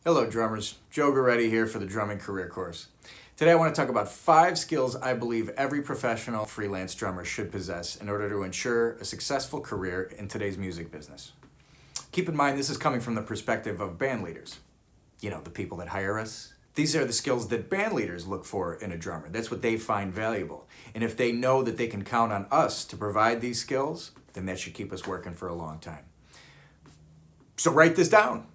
Hello drummers, Joe Goretti here for the Drumming Career Course. Today I want to talk about 5 skills I believe every professional freelance drummer should possess in order to ensure a successful career in today's music business. Keep in mind this is coming from the perspective of band leaders. You know, the people that hire us. These are the skills that band leaders look for in a drummer. That's what they find valuable. And if they know that they can count on us to provide these skills, then that should keep us working for a long time. So write this down.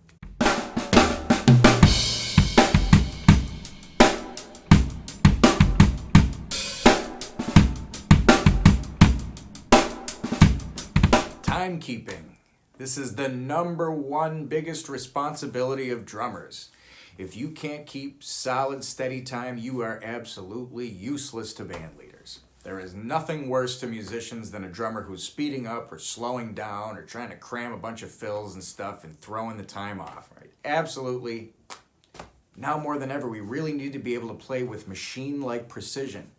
Timekeeping. This is the #1 biggest responsibility of drummers. If you can't keep solid, steady time, you are absolutely useless to band leaders. There is nothing worse to musicians than a drummer who's speeding up or slowing down or trying to cram a bunch of fills and stuff and throwing the time off, right? Absolutely. Now more than ever, we really need to be able to play with machine-like precision.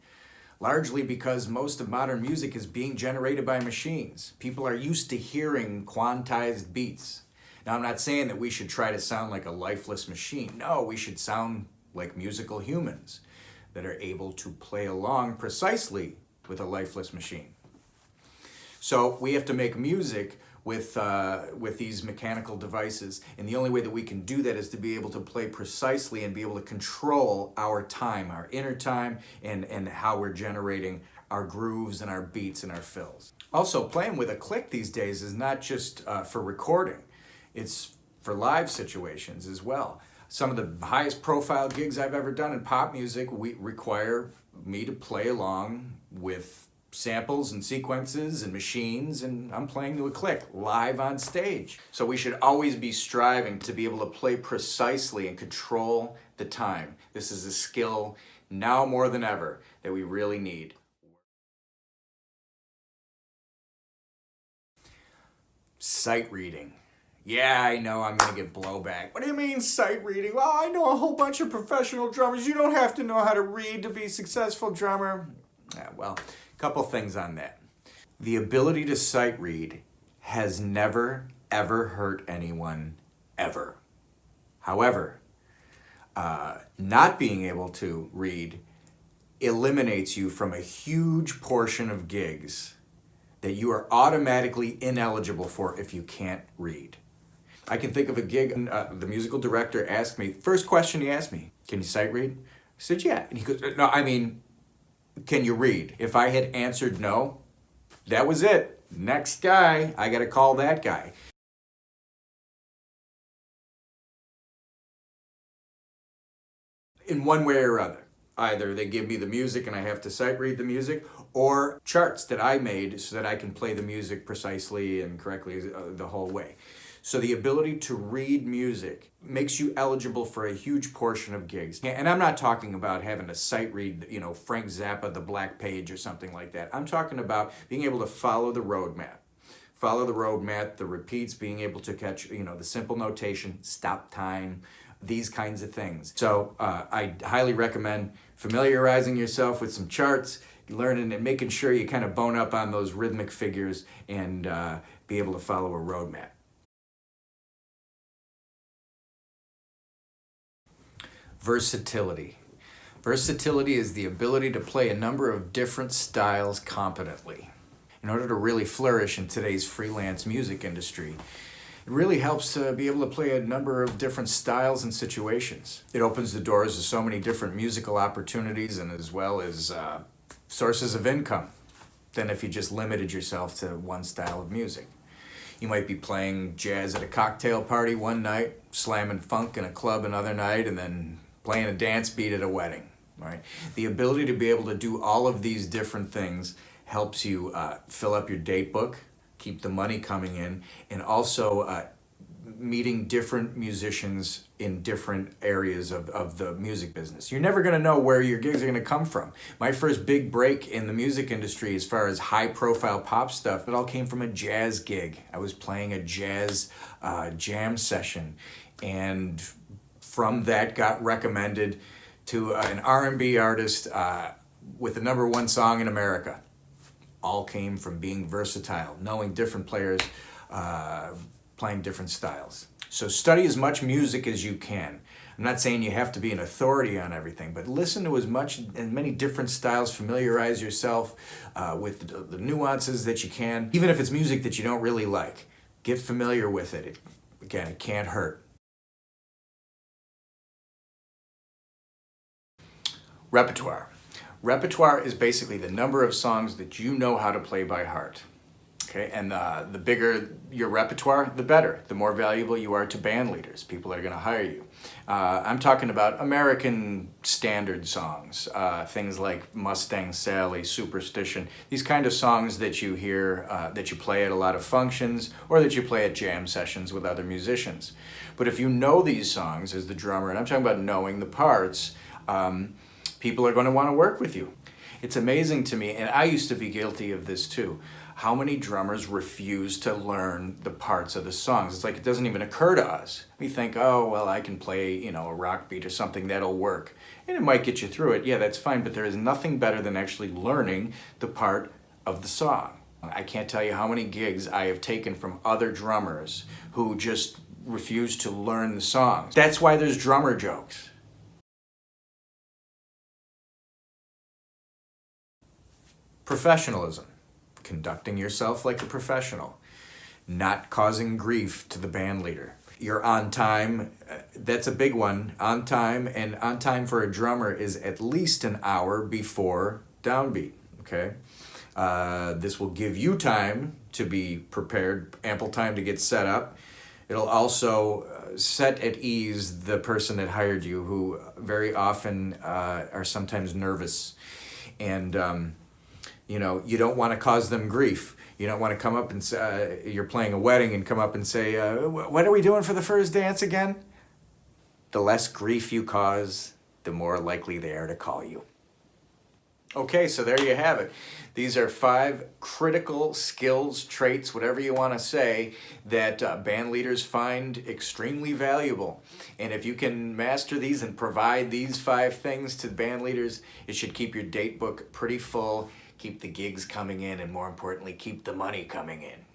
Largely because most of modern music is being generated by machines. People are used to hearing quantized beats. Now, I'm not saying that we should try to sound like a lifeless machine. No, we should sound like musical humans that are able to play along precisely with a lifeless machine. So we have to make music with these mechanical devices, and the only way that we can do that is to be able to play precisely and be able to control our time, our inner time, and how we're generating our grooves and our beats and our fills. Also, playing with a click these days is not just for recording, it's for live situations as well. Some of the highest profile gigs I've ever done in pop music require me to play along with samples and sequences and machines, and I'm playing to a click live on stage. So we should always be striving to be able to play precisely and control the time. This is a skill now more than ever that we really need. Sight reading. Yeah, I know I'm gonna get blowback. What do you mean sight reading? Well, I know a whole bunch of professional drummers. You don't have to know how to read to be a successful drummer. Yeah, well, couple things on that. The ability to sight read has never, ever hurt anyone, ever. However, not being able to read eliminates you from a huge portion of gigs that you are automatically ineligible for if you can't read. I can think of a gig, the musical director asked me, first question he asked me, can you sight read? I said, yeah. And he goes, no, I mean, can you read? If I had answered no, that was it. Next guy, I got to call that guy. In one way or other. Either they give me the music and I have to sight read the music, or charts that I made so that I can play the music precisely and correctly the whole way. So the ability to read music makes you eligible for a huge portion of gigs. And I'm not talking about having to sight read, you know, Frank Zappa, The Black Page or something like that. I'm talking about being able to follow the roadmap. Follow the roadmap, the repeats, being able to catch, you know, the simple notation, stop time, these kinds of things. So I highly recommend familiarizing yourself with some charts, learning and making sure you kind of bone up on those rhythmic figures and be able to follow a roadmap. Versatility. Versatility is the ability to play a number of different styles competently. In order to really flourish in today's freelance music industry, it really helps to be able to play a number of different styles and situations. It opens the doors to so many different musical opportunities and as well as sources of income than if you just limited yourself to one style of music. You might be playing jazz at a cocktail party one night, slamming funk in a club another night, and then playing a dance beat at a wedding, right? The ability to be able to do all of these different things helps you fill up your date book, keep the money coming in, and also meeting different musicians in different areas of the music business. You're never gonna know where your gigs are gonna come from. My first big break in the music industry as far as high profile pop stuff, it all came from a jazz gig. I was playing a jazz jam session, and from that got recommended to an R&B artist with the #1 song in America. All came from being versatile, knowing different players, playing different styles. So study as much music as you can. I'm not saying you have to be an authority on everything, but listen to as many different styles. Familiarize yourself with the nuances that you can. Even if it's music that you don't really like, get familiar with it. Again, it can't hurt. Repertoire. Repertoire is basically the number of songs that you know how to play by heart. Okay, and the bigger your repertoire, the better. The more valuable you are to band leaders. People are going to hire you. I'm talking about American standard songs, things like Mustang Sally, Superstition, these kind of songs that you hear, that you play at a lot of functions, or that you play at jam sessions with other musicians. But if you know these songs as the drummer, and I'm talking about knowing the parts, people are going to want to work with you. It's amazing to me, and I used to be guilty of this too, how many drummers refuse to learn the parts of the songs. It's like it doesn't even occur to us. We think, oh, well, I can play, a rock beat or something, that'll work. And it might get you through it. Yeah, that's fine, but there is nothing better than actually learning the part of the song. I can't tell you how many gigs I have taken from other drummers who just refuse to learn the songs. That's why there's drummer jokes. Professionalism. Conducting yourself like a professional, not causing grief to the band leader. You're on time, that's a big one, on time, and on time for a drummer is at least an hour before downbeat, okay? This will give you time to be prepared, ample time to get set up. It'll also set at ease the person that hired you, who very often are sometimes nervous, and you don't want to cause them grief. You don't want to come up and say, you're playing a wedding and come up and say, what are we doing for the first dance again? The less grief you cause, the more likely they are to call you. Okay, so there you have it. These are 5 critical skills, traits, whatever you want to say, that band leaders find extremely valuable. And if you can master these and provide these 5 things to band leaders, it should keep your date book pretty full, keep the gigs coming in, and more importantly, keep the money coming in.